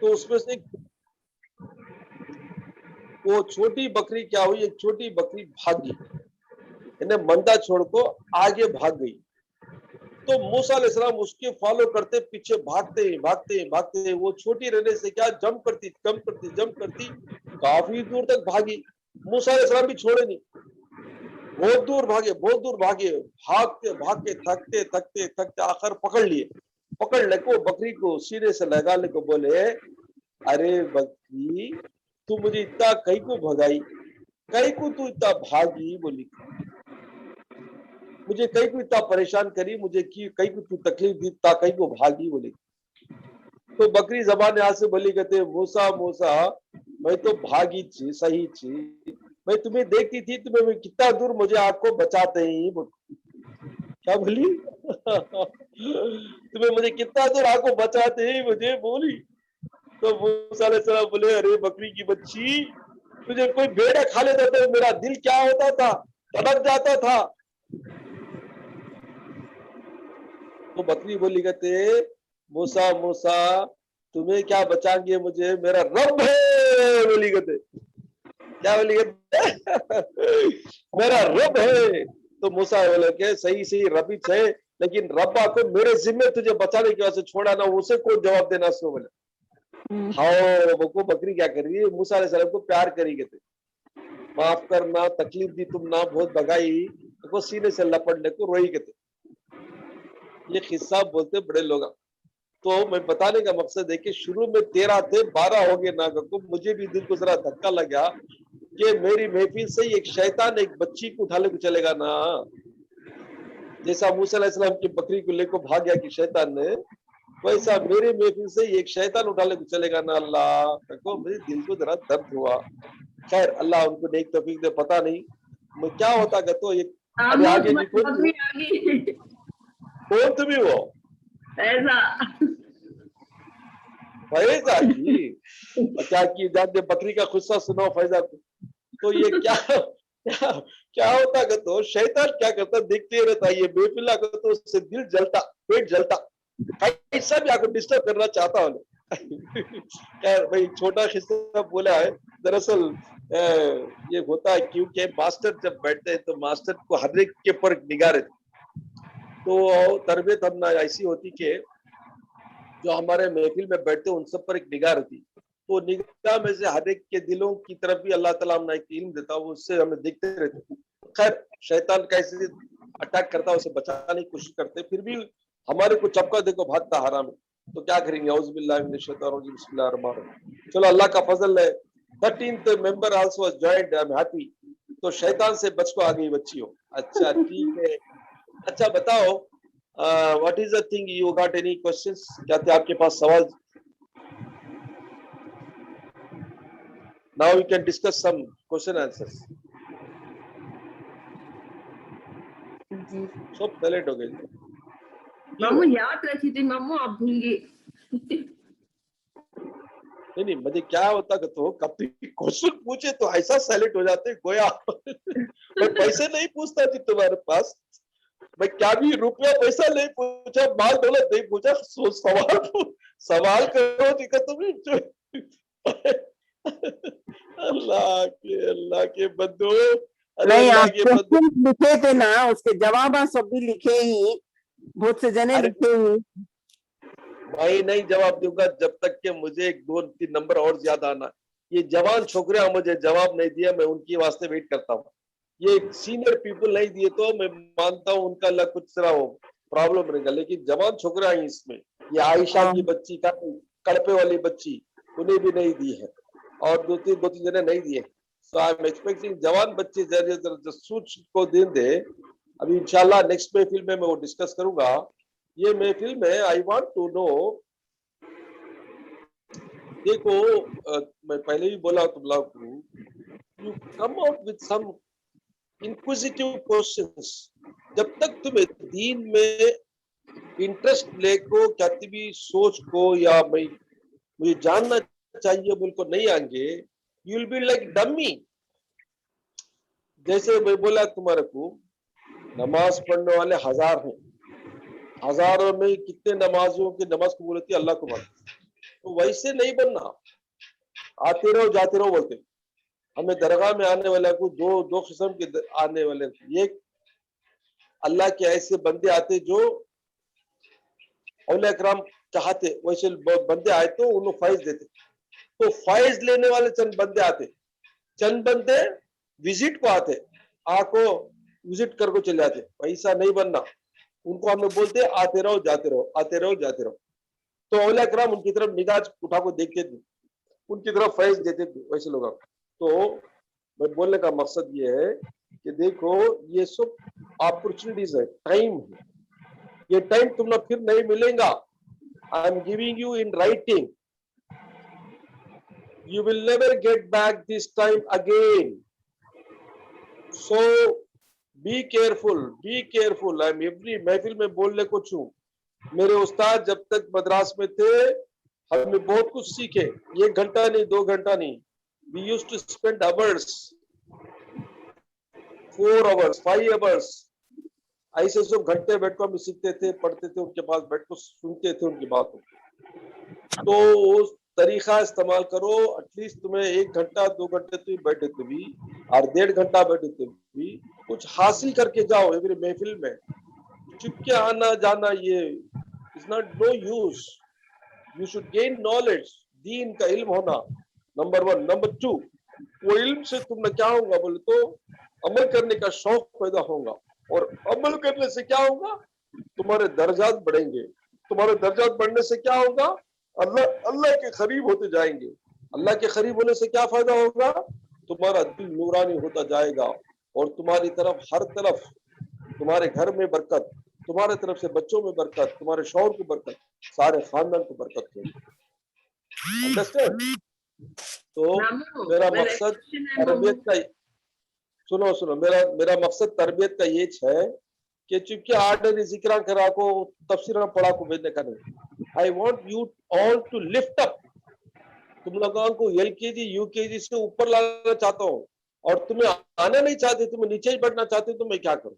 تو اس میں سے وہ چھوٹی بکری کیا ہوئی, ایک چھوٹی بکری بھاگ گئی, انہیں منڈا چھوڑ کو آگے بھاگ گئی. تو موسیٰ علیہ السلام اس کے فالو کرتے, پیچھے بھاگتے وہ چھوٹی رہنے سے کیا جمپ کرتی کافی دور تک بھاگی. موسیٰ علیہ السلام بھی چھوڑے نہیں, بہت دور بھاگے, بھاگتے تھکتے آخر پکڑ لے کو بکری کو سینے سے لگانے کو بولے, ارے بکری تو مجھے اتنا کہیں کو بھگائی, کہیں کو تو اتنا بھاگی, بولی مجھے کہیں کو اتنا پریشان کری, مجھے کہیں کو تو تکلیف دی, تا کہیں کو بھاگی, بولی. تو بکری زبان یہاں سے بولی کہتے موسیٰ میں تو بھاگی تھی, صحیح تھی, میں تمہیں دیکھتی تھی, تمہیں کتنا دور مجھے آپ کو بچاتے ہی, کیا بولی تمہیں مجھے کتنا دور آپ کو بچاتے ہی مجھے, بولی. تو موسیٰ علیہ السلام بولے, ارے بکری کی بچی, تجھے کوئی بھیڑا کھا لیتا تو میرا دل کیا ہوتا تھا, تڑپ جاتا تھا. تو بکری بولی کہتے موسیٰ تمہیں کیا بچائیں گے مجھے, میرا رب ہے, بولی کہتے کیا بولی کہتے میرا رب ہے. تو موسیٰ بولے کہ صحیح رب ہی ہے, لیکن ربا کو میرے ذمہ تجھے بچانے کی وجہ سے چھوڑا نہ, اسے کون جواب دینا, اس کو بولے. ہاں وہ بکری کیا کر رہی ہے, موسیٰ علیہ السلام کو پیار کری کہتے, معاف کرنا, تکلیف دی تم نہ, بہت بھگائی, وہ سینے سے لپٹنے کو روئی کہتے. یہ قصہ بولتے بڑے لوگ. تو میں بتانے کا مقصد ہے کہ شروع میں 13 تھے, 12 ہو گئے نا, مجھے بھی دل کو ذرا دھکا لگا کہ میری محفل سے ایک شیطان ایک بچی کو اٹھا لے کو چلے گا نا, جیسا موسیٰ علیہ السلام کی بکری کو لے کو بھاگ گیا کہ شیطان نے, ویسا میرے محفل سے ایک شیطان اٹھا لے کو چلے گا نا. اللہ تکو میرے دل کو ذرا درد ہوا. خیر اللہ ان کو نیک توفیق دے, پتہ نہیں کیا ہوتا کہ تو یہ ابھی آگے بھی کون تمہیں وہ فیضا جی کیا کی جانتے, بکری کا قصہ سناؤ فیضا کو. تو یہ کیا ہوتا کہ تو شیطان کیا کرتا, دیکھتے رہتا, یہ بے فلا کو تو اس سے دل جلتا, پیٹ جلتا, ایسا بھی آپ کو ڈسٹرب کرنا چاہتا ہوں. خیر بھائی چھوٹا قصہ بولا ہے, دراصل یہ ہوتا ہے کیونکہ ماسٹر جب بیٹھتے ہیں تو ماسٹر کو ہر ایک کے پر نگاہ رہتی, تو تربیت ہم ایسی ہوتی کہ جو ہمارے محفل میں بیٹھتے ان سب پر ایک نگاہ رہتی, تو نگاہ میں سے ہر ایک کے دلوں کی طرف بھی اللہ تعالیٰ ہم نے ایک علم دیتا, وہ اس سے ہمیں دیکھتے رہتے. خیر شیطان کیسے اٹیک کرتا اسے بچانے کی کوشش کرتے, پھر بھی ہمارے کو چپکا دے کو بھاگتا حرام ہے, تو کیا کریں گے, اعوذ باللہ من الشیطان الرجیم, بسم اللہ الرحمن الرحیم. چلو اللہ کا فضل ہے, 13th member also has joined, I am happy. تو شیطان سے بچ کو آ گئی بچی ہو. اچھا ٹھیک ہے, اچھا بتاؤ what is the thing, you got any questions, کیا تھے آپ کے پاس سوال؟ Now we can discuss some question answers. G sub plate ہو گئے. مامو یاد رکھی تھی مامو, آپ بھول گئے. نہیں مجھے کیا ہوتا کہ تو کبھی کوشچن پوچھے تو ایسا سائلنٹ ہو جاتے گویا میں پیسے نہیں پوچھتا تھی تمہارے پاس, میں کیا بھی روپیہ پیسہ نہیں پوچھا, مال دولت نہیں پوچھا, سوال کرو کہ تم اللہ کے بندو, نہیں آپ کوشچن لکھے تھے نا, اس کے جواب سب بھی لکھے ہی, بہت سے جنے لکھے ہی. بھائی نہیں جواب دوں گا جب تک کہ مجھے 2-3 نمبر اور زیادہ آنا. یہ جوان چھوکریاں مجھے جواب نہیں دیا, میں ان کی واسطے ویٹ کرتا ہوں. یہ سینئر پیپل نہیں دیے تو میں مانتا ہوں ان کا اللہ کچھ طرح ہو پرابلم رہے گا, لیکن جوان چھوکریاں ہیں اس میں. یہ عائشہ کی بچی کا کڑپے والی بچی, انہیں بھی نہیں دی ہے, اور 2-3 جنے نہیں دیے. So I am expecting جوان بچے سوچ کو دین دے. ابھی انشاءاللہ نیکسٹ محفل میں وہ ڈسکس کروں گا. یہ محفل میں I want to know, دیکھو میں پہلے بھی بولا تم لوگ کو, you come out with some inquisitive questions. جب تک تمہیں دین میں انٹرسٹ لے کو کہتی بھی سوچ کو یا میں مجھے جاننا چاہیے بول کو نہیں آئیں گے, you will be like dummy. جیسے میں بولا تمہارے کو نماز پڑھنے والے 1000 ہیں, ہزاروں میں کتنے نمازیوں کی نماز قبول ہوتی ہے اللہ کو معلوم. तो वैसे नहीं बनना, आते रहो जाते रहो बोलते। हमें दरगाह में आने वाले को दो किस्म के आने वाले, एक अल्लाह के ऐसे बंदे आते जो औलिया किराम चाहते, वैसे बंदे आए तो उन्हें फैज देते। तो फैज लेने वाले चंद बंदे आते, चंद बंदे विजिट को आते, आको विजिट करके चले जाते। पैसा नहीं बनना, उनको हमें बोलते आते रहो जाते रहो, आते रहो जाते रहो। तो औलिया किराम उनकी तरफ निगाह उठा को देखते थे, उनकी तरफ फैज देते थे वैसे लोग। तो मैं बोलने का मकसद ये है कि देखो ये सब अपॉर्चुनिटीज है, टाइम है, ये टाइम तुम्हें फिर नहीं मिलेगा। I am giving you in writing, you will never get back this time again, so be careful, be careful. I am every महफिल में बोलने को छू। मेरे उस्ताद जब तक मद्रास में थे हमने बहुत कुछ सीखे, 1 घंटा नहीं 2 घंटा नहीं, we used to spend hours, 4 hours 5 hours, ऐसे सब घंटे बैठ कर हम सीखते थे, पढ़ते थे, उनके पास बैठ कर सुनते थे उनकी बातों। तो उस तरीका इस्तेमाल करो, एटलीस्ट तुम्हें 1 घंटा 2 घंटे तुम बैठे थे भी और 1.5 घंटा बैठे थे भी कुछ हासिल करके जाओ। एवरी महफिल में चुप के आना जाना ये is not know use. You should gain knowledge, दीन का इल्म होना नंबर 1। नंबर 2, वो इल्म से तुमने क्या होगा बोले तो अमल करने का शौक पैदा होगा, और अमल करने से क्या होगा, तुम्हारे दर्जात बढ़ेंगे। तुम्हारे दर्जात बढ़ने से क्या होगा, अल्लाह के करीब होते जाएंगे। अल्लाह के करीब होने से क्या फायदा होगा, तुम्हारा दिल नूरानी होता जाएगा, और तुम्हारी तरफ हर तरफ, तुम्हारे घर में बरकत, तुम्हारे तरफ से बच्चों में बरकत, तुम्हारे शौहर को बरकत, सारे खानदान को बरकत होगी। अंडरस्टैंड? तो मेरा मकसद तरबियत का, सुनो मेरा मकसद तरबियत का ये है कि चूंकि आर्डर जिक्र करा को तफसीर पढ़ा को भेजने का नहीं। I want you all to lift up. तुम लोगों को LKG UKG से ऊपर लाना चाहता हूँ, और तुम्हें आना नहीं चाहते, तुम्हें नीचे ही बैठना चाहते, तो मैं क्या करूँ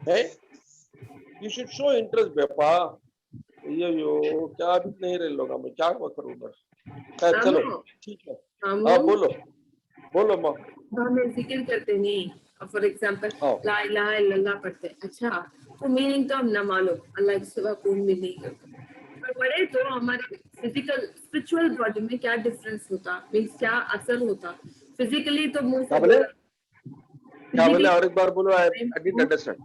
है? यू शुड शो इंटरेस्ट बेपा। यो क्या भी नहीं रहे लोग, मैं क्या करूँगा। खैर चलो ठीक है, हाँ बोलो माँ। हमें जिक्र करते नहीं, फॉर एग्जांपल ला इलाहा इल्लल्लाह पढ़ते, अच्छा तो मीनिंग तो हम ना मालूम, अल्लाह के सिवा कोई भी नहीं करता, पर पढ़े तो हमारे फिजिकल स्पिरिचुअल बॉडी में क्या डिफरेंस होता, मींस क्या असर होता फिजिकली। तो मुंह से क्या बोले और एक बार बोलो, आई डिडंट अंडरस्टैंड।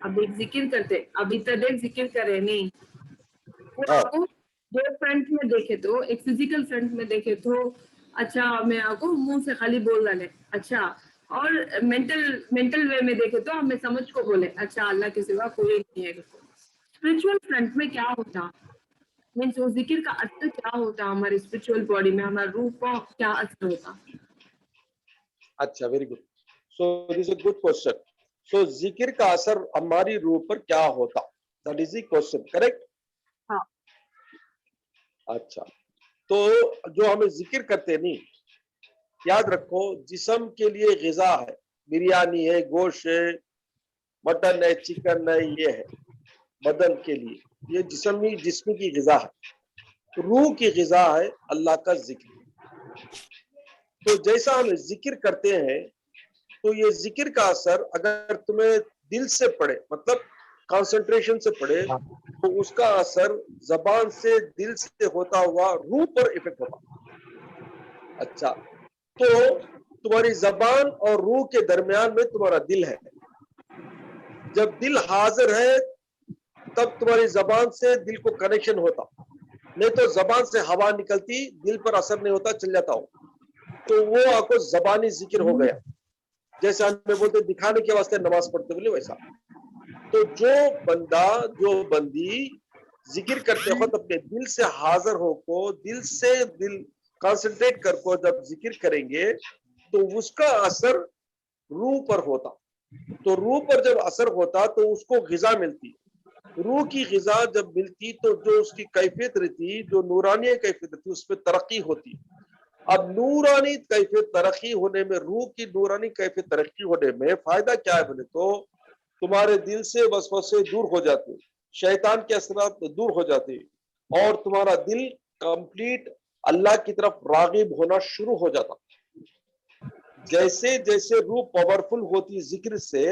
अब एक जिक्र करते, अभी तक जिक्र करे नहीं, आपको दो फ्रंट में देखे तो, एक फिजिकल फ्रंट में देखे तो अच्छा मैं आपको मुंह से खाली बोल रहा है, अच्छा, और मेंटल वे में देखे तो हमें समझ को बोले, अच्छा अल्लाह के सिवा कोई नहीं है। स्पिरिचुअल फ्रंट में क्या होता, मीन्स वो जिक्र का असर क्या होता हमारी स्पिरिचुअल बॉडी में, हमारे रूह को क्या असर होता? अच्छा, very good, so this is a good question. So जिक्र का असर हमारी रूह पर क्या होता, that is the question, correct? हाँ। अच्छा, तो जो हमें जिक्र करते नहीं, याद रखो जिस्म के लिए ग़िज़ा है, बिरयानी है, गोश्त है, मटन है, चिकन है, ये है बदन के लिए, ये जिस्म की ग़िज़ा है। रूह की ग़िज़ा है अल्लाह का जिक्र। तो जैसा हम जिक्र करते हैं, तो ये जिक्र का असर अगर तुम्हें दिल से पड़े, मतलब कंसंट्रेशन से पड़े, तो उसका असर जबान से दिल से होता हुआ रूह पर इफेक्ट होता। अच्छा, तो तुम्हारी जबान और रूह के दरमियान में तुम्हारा दिल है। जब दिल हाजिर है तब तुम्हारी जबान से दिल को कनेक्शन होता, नहीं तो जबान से हवा निकलती, दिल पर असर नहीं होता, चल जाता हो। तो वो आपको जबानी जिक्र हो गया, जैसे हमें बोलते दिखाने के वास्ते नमाज पढ़ते बोले वैसा। तो जो बंदी जिक्र करते हो अपने दिल से हाजिर हो को, दिल कंसंट्रेट कर को जब जिक्र करेंगे तो उसका असर रूह पर होता। तो रूह पर जब असर होता तो उसको ग़िज़ा मिलती। रूह की ग़िज़ा जब मिलती तो जो उसकी कैफियत रहती, जो नूरानी कैफियत रहती, उस पर तरक्की होती। अब नूरानी कैफियत तरक्की होने में, रूह की नूरानी कैफियत तरक्की होने में फायदा क्या है बोले तो तुम्हारे दिल से वसवसे दूर हो जाते, शैतान के असरात दूर हो जाते, और तुम्हारा दिल कंप्लीट अल्लाह की तरफ रागिब होना शुरू हो जाता। जैसे जैसे रूह पावरफुल होती जिक्र से,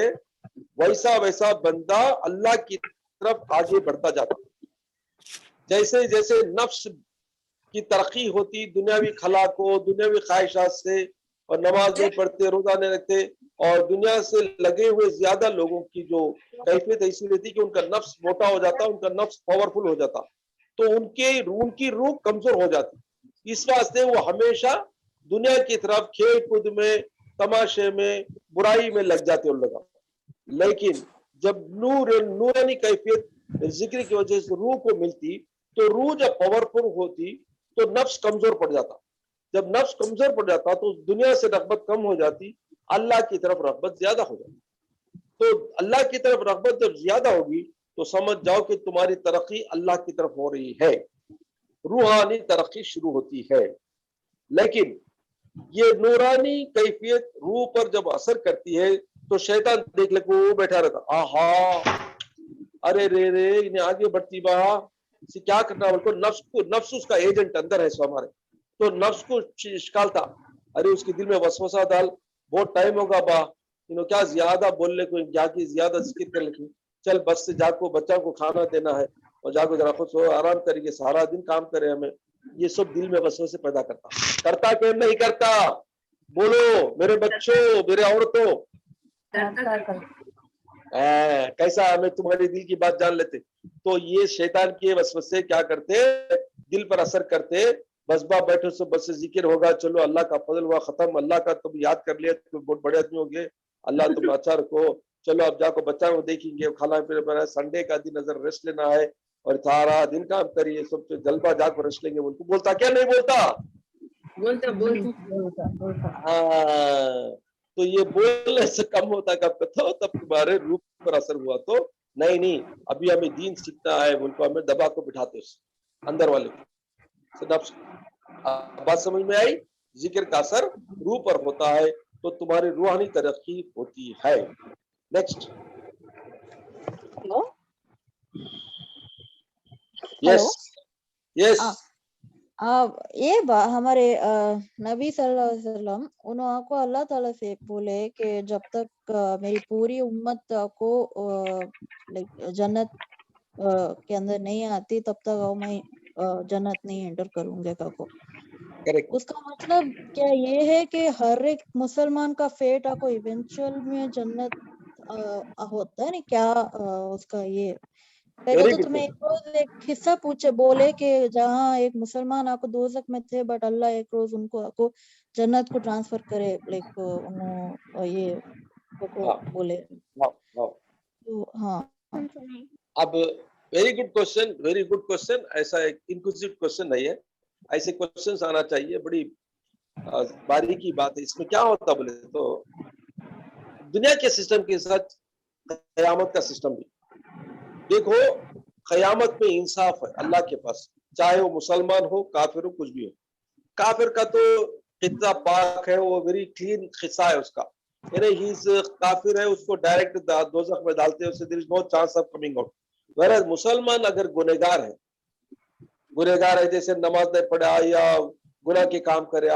वैसा वैसा बंदा अल्लाह की तरफ आगे बढ़ता जाता। जैसे जैसे नफ्स की तरक्की होती दुनियावी खला को, दुनियावी ख्वाहिशात से, और नमाज नहीं पढ़ते, रोजा नहीं रखते, और दुनिया से लगे हुए ज्यादा लोगों की जो कैफियत ऐसी रहती कि उनका नफ्स मोटा हो जाता, उनका नफ्स पावरफुल हो जाता, तो उनकी रूह कमजोर हो जाती। इस वास्ते वो हमेशा दुनिया की तरफ खेल कूद में, तमाशे में, बुराई में लग जाते उन लोग। लेकिन जब नूरानी कैफियत जिक्र की वजह से रूह को मिलती, तो रूह जब पावरफुल होती तो नफ्स कमजोर पड़ जाता। जब नफ्स कमजोर पड़ जाता तो दुनिया से रग़बत कम हो जाती, अल्लाह की तरफ रग़बत ज्यादा हो जाती। तो अल्लाह की तरफ रग़बत जब ज्यादा होगी तो समझ जाओ कि तुम्हारी तरक्की अल्लाह की तरफ हो रही है, रूहानी तरक्की शुरू होती है। लेकिन ये नूरानी कैफियत रूह पर जब असर करती है तो शैतान देख ले वो बैठा रहता, आहा अरे रे रे इन्हें आगे बढ़ती बा, इसे क्या करना, बोलको नफ्स उसका एजेंट अंदर है सो हमारे, तो नफ्स को इश्काल था, अरे उसके दिल में वसवसा डाल, बहुत टाइम होगा बा, क्या ज्यादा बोलने को, जाके ज्यादा जिक्र कर लेती, चल बस से जाको बच्चा को खाना देना है और जाको जरा खुद सो आराम करेंगे, सारा दिन काम करे हमें, ये सब दिल में वसवसे पैदा करता क्यों नहीं करता? बोलो मेरे बच्चों, मेरे औरतों, कैसा हमें तुम्हारे दिल की बात जान लेते। तो ये शैतान के वसवसे क्या करते, दिल पर असर करते, बस बा बैठो से बस जिक्र होगा, चलो अल्लाह का फजल हुआ खत्म, अल्लाह का तुम याद कर लिया तुम बहुत बड़े आदमी हो गए, अल्लाह तुम अच्छा रखो, चलो अब जाको बच्चा को देखेंगे, खाना पीना, संडे का दिन नजर रेस्ट लेना है और सारा दिन काम करिए, सब जलवा जाकर रेस्ट लेंगे, बोलता क्या नहीं बोलता? बोलता। हाँ, तो ये बोलने से कम होता कब तो तब तुम्हारे रूप पर असर हुआ तो नहीं अभी हमें दीन सीखना है, उनको हमें दबा को बिठाते अंदर वाले बात समझ में आई? जिक्र का असर रूह पर होता है तो तुम्हारी रूहानी तरक्की होती है। नेक्स्ट। Hello, yes yes. ये हमारे नबी सल्लल्लाहु अलैहि वसल्लम उन्होंने को अल्लाह ताला से बोले कि जब तक मेरी पूरी उम्मत को जन्नत के अंदर नहीं आती तब तक मैं जन्नत नहीं एंटर करूंगे को। करेक्ट। उसका मतलब क्या ये है कि हर एक मुसलमान का फेट को इवेंचुअल में जन्नत होता है ना क्या? उसका ये तो तुम्हें एक हिस्सा पूछे बोले कि जहाँ एक मुसलमान आपको दोजख में थे बट अल्लाह एक रोज उनको आपको जन्नत को ट्रांसफर करे, ये बोले। तो हाँ, अब वेरी गुड क्वेश्चन। ऐसा एक इंक्लूसिव क्वेश्चन नहीं है, ऐसे क्वेश्चंस आना चाहिए, बड़ी बारीकी बात है। इसमें क्या होता बोले तो दुनिया के सिस्टम के साथ क़यामत का सिस्टम भी देखो। क़यामत में इंसाफ है अल्लाह के पास, चाहे वो मुसलमान हो, काफिर हो, कुछ भी हो। काफिर का तो कितना पाक है, वो वेरी क्लीन खिस्सा है उसका, यानी ही काफिर है, उसको डायरेक्ट दोज़ख में डालते हैं, उससे there is no chance of coming out. वरस मुसलमान अगर गुनहगार है, जैसे नमाज नहीं पढ़ा या गुनाह के काम करे,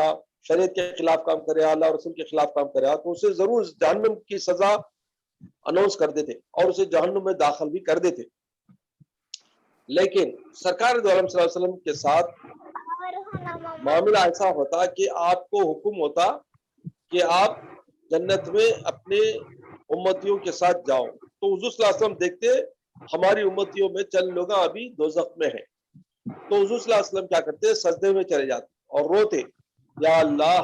शरीयत के खिलाफ काम करे, अल्लाह और रसूल के खिलाफ काम करे, तो उसे जरूर जहन्नुम की सजा अनाउंस कर देते और उसे जहन्नुम में दाखिल भी कर देते। लेकिन सरकार दो आलम सल्लल्लाहु अलैहि वसल्लम के साथ मामला ऐसा होता कि आपको हुक्म होता कि आप जन्नत में अपने उम्मतियों के साथ जाओ, तो हुजूर सल्लल्लाहु अलैहि वसल्लम देखते हमारी उम्मतियों में चंद लोग अभी दोज़ख में हैं, तो हुजूर सल्लल्लाहु अलैहि वसल्लम क्या करते, सजदे में चले जाते और रोते, या अल्लाह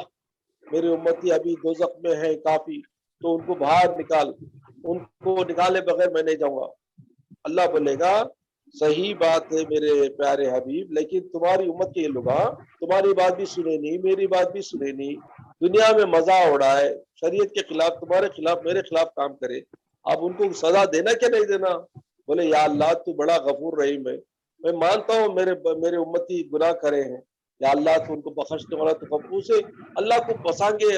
मेरी उम्मती अभी दोज़ख में है काफी, तो उनको बाहर निकाल, उनको निकाले बगैर मैं नहीं जाऊंगा। अल्लाह बोलेगा सही बात है मेरे प्यारे हबीब, लेकिन तुम्हारी उम्मत के लोग तुम्हारी बात भी सुने नहीं, मेरी बात भी सुने नहीं, दुनिया में मजा उड़ाए, शरीयत के खिलाफ, तुम्हारे खिलाफ, मेरे खिलाफ काम करे, अब उनको सजा देना क्या नहीं देना? बोले या अल्लाह तू बड़ा गफूर रहीम है, मैं मानता हूँ मेरे उम्मती गुनाह करे हैं, या अल्लाह तू उनको बख्शने वाला, तो गफूर से अल्लाह को बसाएंगे,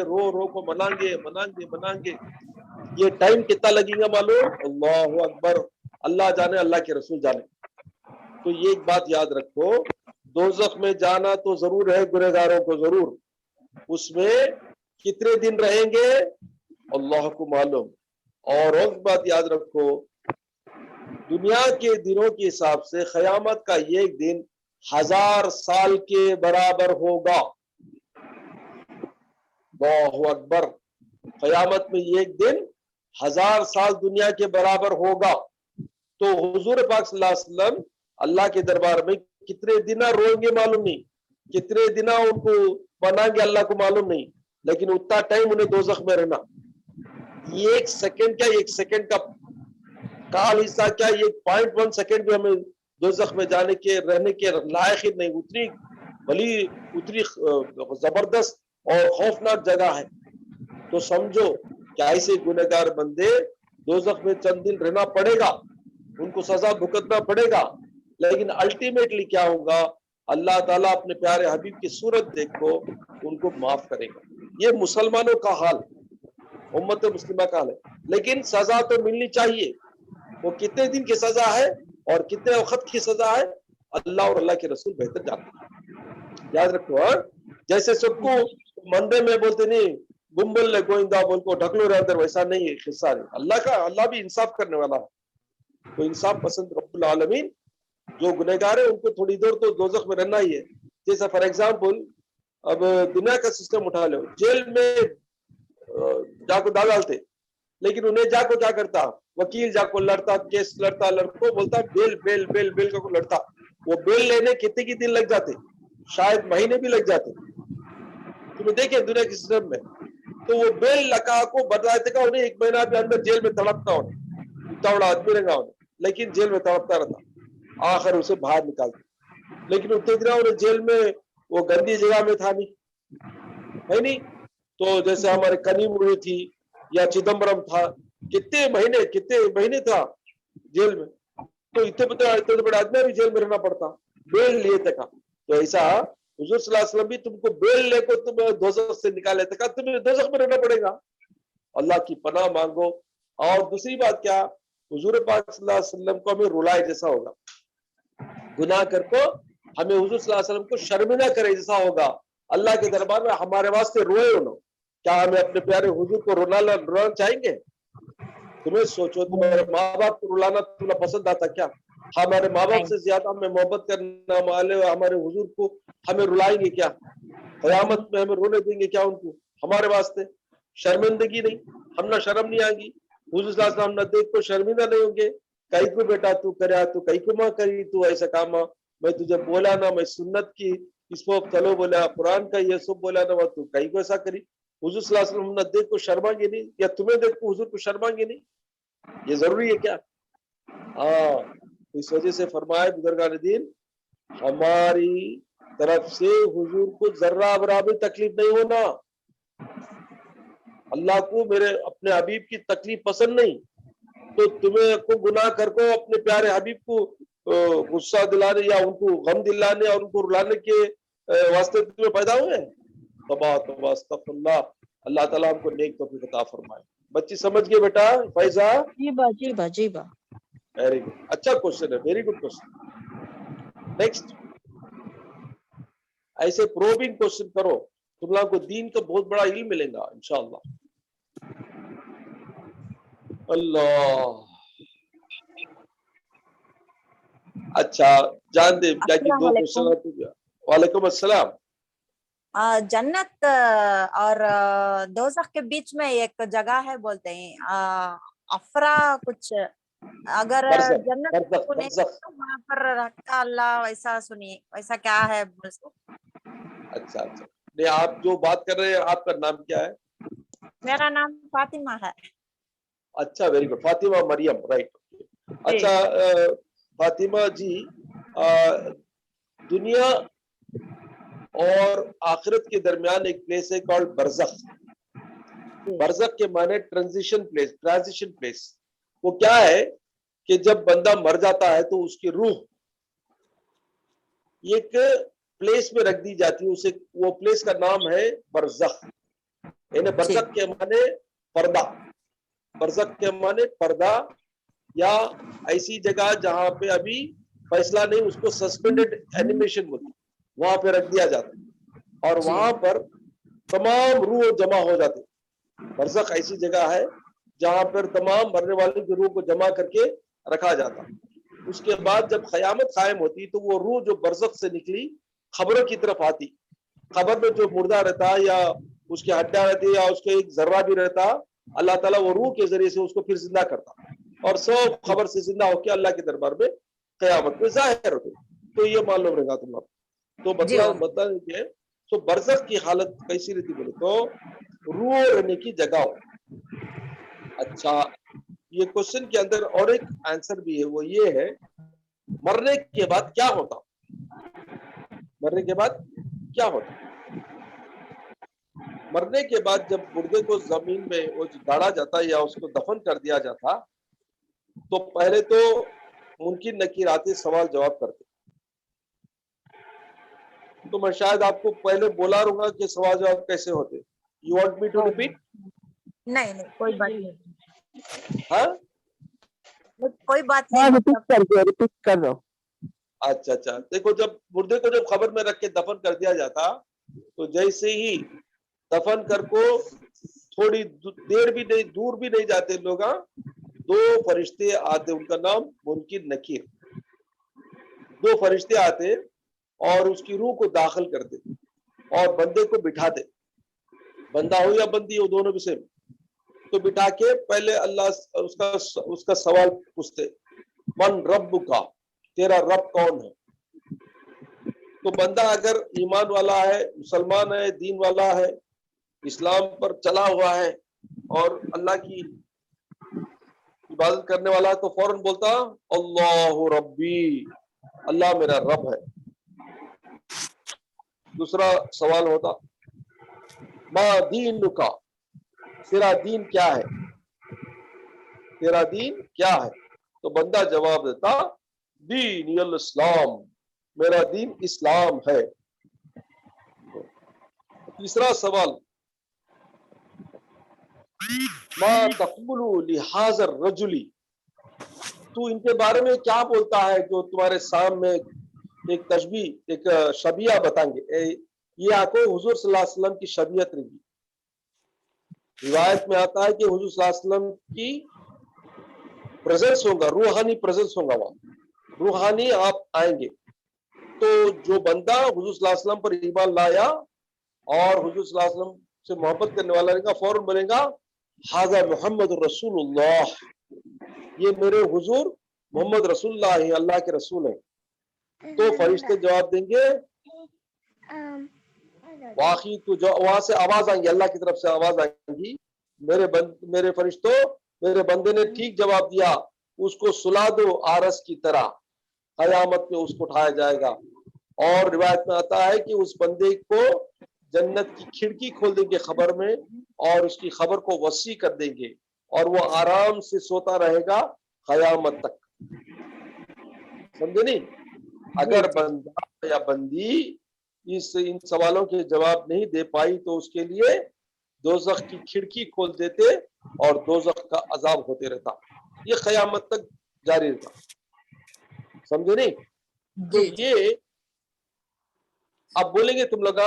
रो को मनाएंगे। ये टाइम कितना लगेगा मालूम? अल्लाह अकबर, अल्लाह जाने, अल्लाह के रसूल जाने। تو یہ ایک بات یاد رکھو، دوزخ میں جانا تو ضرور ہے گنہگاروں کو، ضرور، اس میں کتنے دن رہیں گے اللہ کو معلوم۔ اور ایک بات یاد رکھو، دنیا کے دنوں کے حساب سے قیامت کا یہ ایک دن 1000 سال کے برابر ہوگا۔ اللہ اکبر، قیامت میں یہ ایک دن 1000 سال دنیا کے برابر ہوگا۔ تو حضور پاک صلی اللہ علیہ وسلم اللہ کے دربار میں کتنے دن روئیں گے معلوم نہیں، کتنے دن ان کو بنائیں گے اللہ کو معلوم نہیں، لیکن اتنا ٹائم انہیں دوزخ میں رہنا۔ یہ ایک سیکنڈ کیا، ایک سیکنڈ کا کال حصہ کیا، یہ 0.1 سیکنڈ بھی ہمیں دوزخ میں جانے کے رہنے کے لائق ہی نہیں۔ اتنی بلی، اتنی زبردست اور خوفناک جگہ ہے۔ تو سمجھو کہ ایسے گنہگار بندے دوزخ میں چند دن رہنا پڑے گا، ان کو سزا بھگتنا پڑے گا، لیکن الٹیمیٹلی کیا ہوگا، اللہ تعالیٰ اپنے پیارے حبیب کی صورت دیکھو ان کو معاف کرے گا۔ یہ مسلمانوں کا حال، امت مسلمہ کا حال ہے، لیکن سزا تو ملنی چاہیے۔ وہ کتنے دن کی سزا ہے اور کتنے وقت کی سزا ہے، اللہ اور اللہ کے رسول بہتر جانتے ہیں۔ یاد رکھو، جیسے سب کو مندر میں بولتے نہیں گمبل لے گوئندہ بول کو ڈھکلو رہے اندر، ویسا نہیں ہے قصہ نہیں۔ اللہ بھی انصاف کرنے والا ہے، تو انصاف پسند رب العالمین۔ جو گنہگار ہے ان کو تھوڑی دور تو دوزخ میں رہنا ہی ہے۔ جیسا فار ایگزامپل اب دنیا کا سسٹم اٹھا لو، جیل میں جا کو ڈالتے، لیکن انہیں جا کو کیا کرتا، وکیل جا کو لڑتا، کیس لڑتا، لڑکوں بولتا بیل بیل بیل بیل کو لڑتا۔ وہ بیل لینے کتنے کی دن لگ جاتے، شاید مہینے بھی لگ جاتے۔ تمہیں دیکھیں دنیا کے سسٹم میں، تو وہ بیل لگا کو بدلاتے کا انہیں 1 مہینہ بھی اندر جیل میں تڑپتا ہونے، اتنا بڑا آدمی رہا انہیں، لیکن جیل میں تڑپتا رہتا، آخر اسے باہر نکالتے۔ لیکن اتنے دن انہیں جیل میں وہ گندی جگہ میں تھا نہیں، ہے نہیں۔ تو جیسے ہمارے کنی مڑی تھی یا چدمبرم تھا، کتنے مہینے تھا جیل میں، تو اتنے بڑے آدمی بھی جیل میں رہنا پڑتا بیل لیے تک۔ تو ایسا حضور صلی اللہ علیہ وسلم بھی تم کو بیل لے کو تمہیں دوزخ سے نکالے تک تمہیں دوزخ میں رہنا پڑے گا۔ اللہ کی پناہ مانگو۔ اور دوسری بات کیا، حضور پاک صلی اللہ علیہ وسلم کو ہمیں رلائے جیسا ہوگا، گناہ کر کو ہمیں حضور صلی اللہ علیہ وسلم کو شرمندہ کرے جیسا ہوگا۔ اللہ کے دربار میں ہمارے واسطے روئے انہوں، کیا ہمیں اپنے پیارے حضور کو رونا چاہیں گے؟ تمہیں سوچو، تمہارے ماں باپ کو رلانا تمہیں پسند آتا کیا؟ ہمارے ماں باپ سے زیادہ ہمیں محبت کرنا والے ہمارے حضور کو ہمیں رلائیں گے کیا؟ قیامت میں ہمیں رونے دیں گے کیا ان کو؟ ہمارے واسطے شرمندگی نہیں، ہم نہ شرم نہیں آئے گی، حضور صلی اللہ علیہ وسلم نہ دیکھ کو شرمندہ نہیں ہوں گے۔ کئی کو بیٹا تو کریا، تو کئی کو ماں کری، تو ایسا کام میں تجھے بولا نا، میں سنت کی اس کو چلو بولا، قرآن کا یہ سب بولا نا، تو کئی کو ایسا کری۔ حضور صلی اللہ علیہ وسلم نہ دیکھ کو شرمائیں گے نہیں، یا تمہیں دیکھ کو حضور کو شرمائیں گے نہیں؟ یہ ضروری ہے کیا؟ ہاں، اس وجہ سے فرمائے بزرگان دین، ہماری طرف سے حضور کو ذرہ برابر تکلیف نہیں ہونا۔ اللہ کو میرے اپنے حبیب کی تکلیف پسند نہیں، تو تمہیں کو گناہ کر کو اپنے پیارے حبیب کو غصہ دلانے یا ان کو غم دلانے اور ان کو رلانے کے واسطے تمہیں پیدا ہوئے ہیں؟ توبہ استغفر اللہ۔ اللہ تعالیٰ ہم کو نیک توفیق عطا فرمائے۔ بچی سمجھ گئے بیٹا؟ فائزہ جی با ویری گڈ، اچھا کوشچن ہے، ویری گڈ کوشچن۔ نیکسٹ، ایسے پروبنگ کوشچن کرو، تم لوگوں کو دین کا بہت بڑا علم ملے گا انشاءاللہ۔ اللہ، اچھا جان دے کیا کہ 2 کوشچن۔ وعلیکم السلام۔ جنت اور دوزخ کے بیچ میں ایک جگہ ہے، بولتے ہیں افرا کچھ، اگر جنت وہاں پر رکھتا اللہ، ویسا سنیے، ویسا کیا ہے؟ اچھا نہیں، آپ جو بات کر رہے ہیں، آپ کا نام کیا ہے؟ میرا نام فاطمہ ہے۔ اچھا ویری گڈ، فاطمہ مریم، رائٹ۔ اچھا فاطمہ جی، دنیا اور آخرت کے درمیان ایک پلیس ہے کالڈ برزخ۔ برزخ کے معنی ٹرانزیشن پلیس۔ وہ کیا ہے کہ جب بندہ مر جاتا ہے تو اس کی روح ایک پلیس میں رکھ دی جاتی ہے، اسے وہ پلیس کا نام ہے برزخ۔ یعنی برزخ کے معنی پردہ، برزخ کے معنی پردہ، یا ایسی جگہ جہاں پہ ابھی फैसला नहीं, उसको सस्पेंडेड एनिमेशन बोलते, वहां पे रख दिया जाता है और वहां पर तमाम रूह जमा हो जाते। बरज़ख ऐसी जगह है जहां पर तमाम मरने वाले की रूह को जमा करके रखा जाता। उसके बाद जब क़यामत कायम होती तो वो रूह जो बरज़ख से निकली खबरों की तरफ आती। खबर में जो मुर्दा रहता या उसके हड्डियां रहती या उसके एक जर्रा भी रहता, अल्लाह ताला वो रूह के जरिए से उसको फिर जिंदा करता और सब खबर से जिंदा होकर अल्लाह के दरबार में क़यामत में जाहिर होते। तो ये मालूम रहेगा तुम लोग। तो बता दीजिए तो बरज़ख की हालत कैसी रहती बोले तो रूह रहने की जगह हो। अच्छा, ये क्वेश्चन के अंदर और एक आंसर भी है, वो ये है मरने के बाद क्या होता। मरने के बाद क्या होता? मरने के बाद जब मुर्दे को जमीन में वो गाड़ा जाता या उसको दफन कर दिया जाता तो पहले तो मुमकिन नकीर आते सवाल जवाब करते। तो मैं शायद आपको पहले बोला रहूंगा कि सवाल जवाब कैसे होते। You want me to repeat? नहीं नहीं कोई बात नहीं, हाँ कोई बात नहीं, रिपीट कर दो। अच्छा अच्छा, देखो जब मुर्दे को जब खबर में रख के दफन कर दिया जाता तो जैसे ही दफन कर को थोड़ी देर भी नहीं, दूर भी नहीं जाते लोग, दो फरिश्ते आते, उनका नाम मुनकिर नकीर। दो फरिश्ते आते और उसकी रूह को दाखिल करते और बंदे को बिठाते, बंदा हो या बंदी हो दोनों भी सेम। तो बिठा के पहले अल्लाह उसका सवाल पूछते, मन रब्बु का, तेरा रब कौन है। तो बंदा अगर ईमान वाला है, मुसलमान है, दीन वाला है, इस्लाम पर चला हुआ है और अल्लाह की इबादत करने वाला है तो फौरन बोलता अल्लाहु रब्बी, अल्लाह मेरा रब है। दूसरा सवाल होता मा दीनुका, तेरा दीन क्या है, तेरा दीन क्या है। तो बंदा जवाब देता दीन अल इस्लाम, मेरा दीन इस्लाम है। तीसरा सवाल मा तक़ुलु लिहाज़र रजुली, तू इनके बारे में क्या बोलता है जो तुम्हारे सामने एक तशबीह, एक शबिया बताएंगे। ये आपको हुजूर सल्लल्लाहु अलैहि वसल्लम की शबियत रही। रिवायत में आता है कि हुजूर सल्लल्लाहु अलैहि वसल्लम की प्रेजेंस होगा, रूहानी प्रेजेंस होगा, वहां रूहानी आप आएंगे। तो जो बंदा हुजूर सल्लल्लाहु अलैहि वसल्लम पर ईमान लाया और हुजूर सल्लल्लाहु अलैहि वसल्लम से मोहब्बत करने वाला रहेगा, फौरन बोलेगा हाज़ा मुहम्मद रसूलुल्लाह, ये मेरे हुजूर मोहम्मद रसूलुल्लाह है, अल्लाह के रसूल हैं। तो फरिश्ते जवाब देंगे वाकई, तो जो वहां से आवाज आएंगी, अल्लाह की तरफ से आवाज आएंगी, मेरे फरिश्तों, मेरे बंदे ने ठीक जवाब दिया, उसको सुला दो आरस की तरह, कयामत में उसको उठाया जाएगा। और रिवायत में आता है कि उस बंदे को जन्नत की खिड़की खोल देंगे खबर में और उसकी खबर को वसी कर देंगे और वो आराम से सोता रहेगा कयामत तक। समझे नहीं? अगर बंदा या बंदी इन सवालों के जवाब नहीं दे पाई तो उसके लिए दोज़ख की खिड़की खोल देते और दोज़ख का अजाब होते रहता, ये कयामत तक जारी रहता। समझे नहीं? तो ये अब बोलेंगे तुम लोग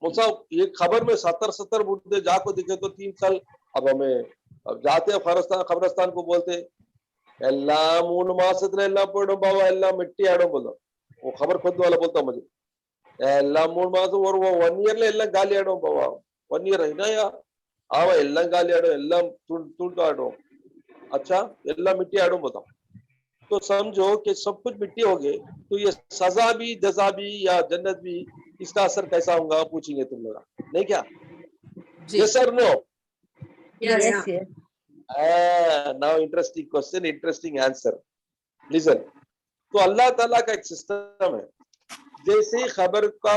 मुसा ये खबर में 70 मुर्दे जाको दिखे तो 3 साल। अब हमें अब जाते हैं खबरस्तान को बोलते एल्ला मून मासत्र एल्ला पड़ो बाबा एल्ला मिट्टी आड़ो बोलो, वो खबर खुद वाला बोलता मुझे एल्ला मून मास और वो 1 ईयर एल्ला गाली आड़ो बाबा 1 ईयर है ना यार, आवा एल्ला गाली आड़ो एल्ला तुंड आड़ो, अच्छा एल्ला मिट्टी आड़ो बताओ। तो समझो कि सब कुछ मिट्टी हो गए, तो ये सजा भी जजा भी या जन्नत भी, इसका असर कैसा होगा पूछेंगे तुम लोग, नहीं क्या? यस और no? Yes, yes. Now interesting question, interesting answer. Listen, तो अल्लाह ताला का एक सिस्टम है, जैसे ही खबर का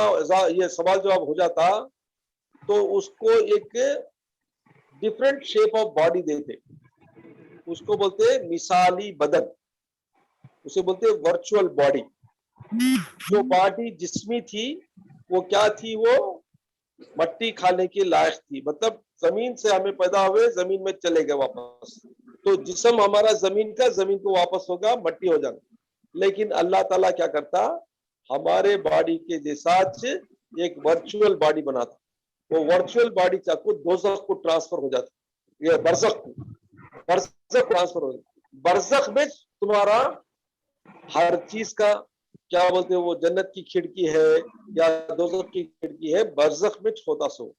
ये सवाल जवाब हो जाता तो उसको एक डिफरेंट शेप ऑफ बॉडी देते, उसको बोलते मिसाली बदन, उसे बोलते वर्चुअल बॉडी। जो बॉडी जिस्मी थी वो क्या थी, वो मट्टी खाने के लायक थी, मतलब जमीन से हमें पैदा हुए जमीन में चले गए वापस, तो जिस्म हमारा जमीन का, जमीन को वापस होगा मट्टी हो जाएगा। लेकिन अल्लाह ताला क्या करता, हमारे बॉडी के जैसा एक वर्चुअल बॉडी बनाता, वो वर्चुअल बॉडी चाको दोज़ख को ट्रांसफर हो जाता, ये बरज़ख ट्रांसफर हो जाता। बरज़ख में तुम्हारा हर चीज का क्या बोलते हैं, वो जन्नत की खिड़की है या दोज़ख की खिड़की है, बरज़ख में होता सो